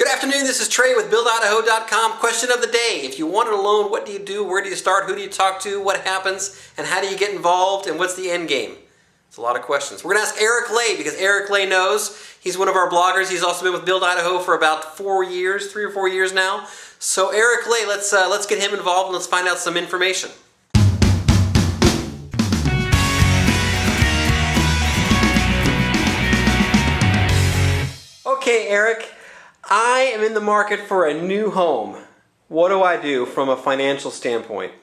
Good afternoon, this is Trey with BuildIdaho.com. Question of the day. If you wanted a loan, what do you do? Where do you start? Who do you talk to? What happens? And how do you get involved? And what's the end game? It's a lot of questions. We're going to ask Eric Leigh because Eric Leigh knows. He's one of our bloggers. He's also been with Build Idaho for about 4 years, 3 or 4 years now. So Eric Leigh, let's get him involved and let's find out some information. Okay, Eric. I am in the market for a new home. What do I do from a financial standpoint?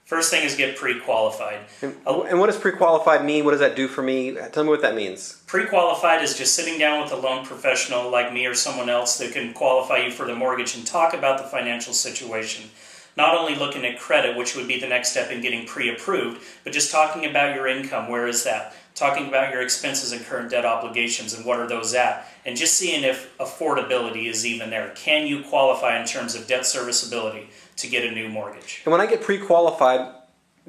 First thing is get pre-qualified. And what does pre-qualified mean? What does that do for me? Tell me what that means. Pre-qualified is just sitting down with a loan professional like me or someone else that can qualify you for the mortgage and talk about the financial situation. Not only looking at credit, which would be the next step in getting pre-approved, but just talking about your income. Where is that? Talking about your expenses and current debt obligations and what are those at, and just seeing if affordability is even there. Can you qualify in terms of debt serviceability to get a new mortgage? And when I get pre-qualified,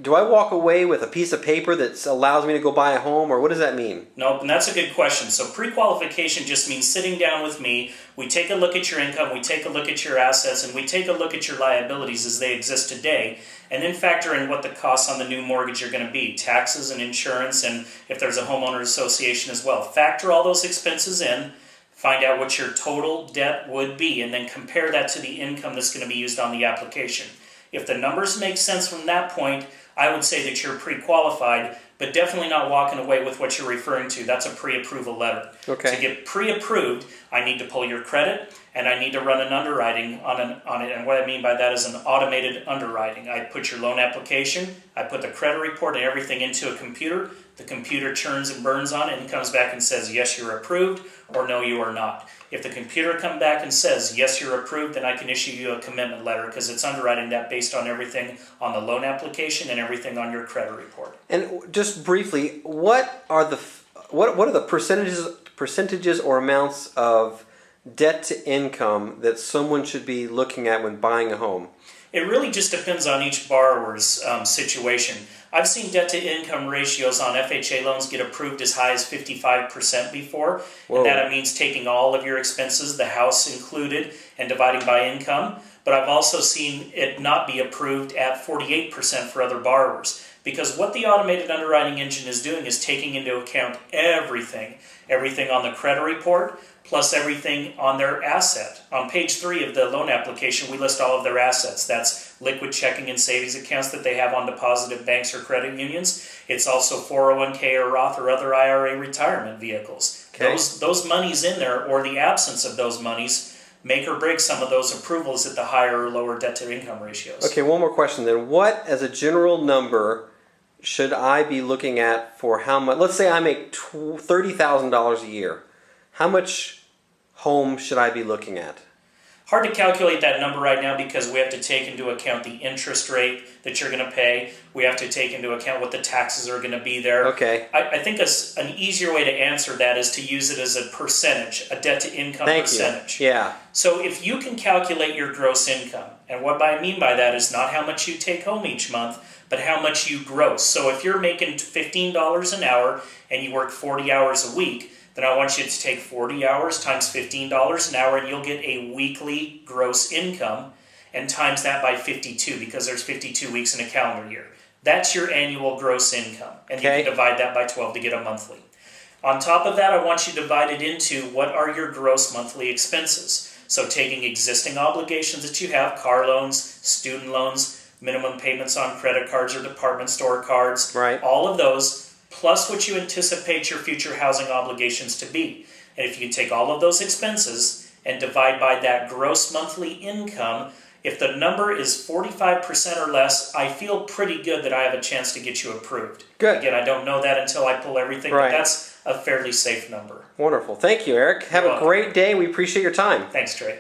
do I walk away with a piece of paper that allows me to go buy a home, or what does that mean? Nope, and that's a good question. So pre-qualification just means sitting down with me. We take a look at your income, we take a look at your assets, and we take a look at your liabilities as they exist today, and then factor in what the costs on the new mortgage are going to be, taxes and insurance, and if there's a homeowner association as well. Factor all those expenses in, find out what your total debt would be, and then compare that to the income that's going to be used on the application. If the numbers make sense from that point, I would say that you're pre-qualified, but definitely not walking away with what you're referring to. That's a pre-approval letter. Okay. To get pre-approved, I need to pull your credit, and I need to run an underwriting on it. And what I mean by that is an automated underwriting. I put your loan application, I put the credit report and everything into a computer. The computer churns and burns on it and comes back and says, yes, you're approved, or no, you are not. If the computer comes back and says, yes, you're approved, then I can issue you a commitment letter because it's underwriting that based on everything on the loan application and everything on your credit report. And just briefly, what are the percentages or amounts of debt to income that someone should be looking at when buying a home? It really just depends on each borrower's situation. I've seen debt-to-income ratios on FHA loans get approved as high as 55% before. Whoa. And that means taking all of your expenses, the house included, and dividing by income. But I've also seen it not be approved at 48% for other borrowers. Because what the automated underwriting engine is doing is taking into account everything on the credit report, plus everything on their asset. On page 3 of the loan application, we list all of their assets. That's liquid checking and savings accounts that they have on deposit at banks or credit unions. It's also 401k or Roth or other IRA retirement vehicles. Okay. Those monies in there, or the absence of those monies, make or break some of those approvals at the higher or lower debt-to-income ratios. Okay, one more question then. What, as a general number, should I be looking at for how much? Let's say I make $30,000 a year. How much home should I be looking at? Hard to calculate that number right now because we have to take into account the interest rate that you're going to pay. We have to take into account what the taxes are going to be there. Okay. I think an easier way to answer that is to use it as a percentage, a debt-to-income percentage. You. Yeah. So if you can calculate your gross income, and what I mean by that is not how much you take home each month, but how much you gross. So if you're making $15 an hour and you work 40 hours a week, then I want you to take 40 hours times $15 an hour and you'll get a weekly gross income, and times that by 52 because there's 52 weeks in a calendar year. That's your annual gross income, and you can divide that by 12 to get a monthly. On top of that, I want you to divide it into what are your gross monthly expenses. So taking existing obligations that you have, car loans, student loans, minimum payments on credit cards or department store cards, right. All of those, plus what you anticipate your future housing obligations to be. And if you take all of those expenses and divide by that gross monthly income, if the number is 45% or less, I feel pretty good that I have a chance to get you approved. Good. Again, I don't know that until I pull everything, right. But that's a fairly safe number. Wonderful. Thank you, Eric. Have a great day. We appreciate your time. Thanks, Trey.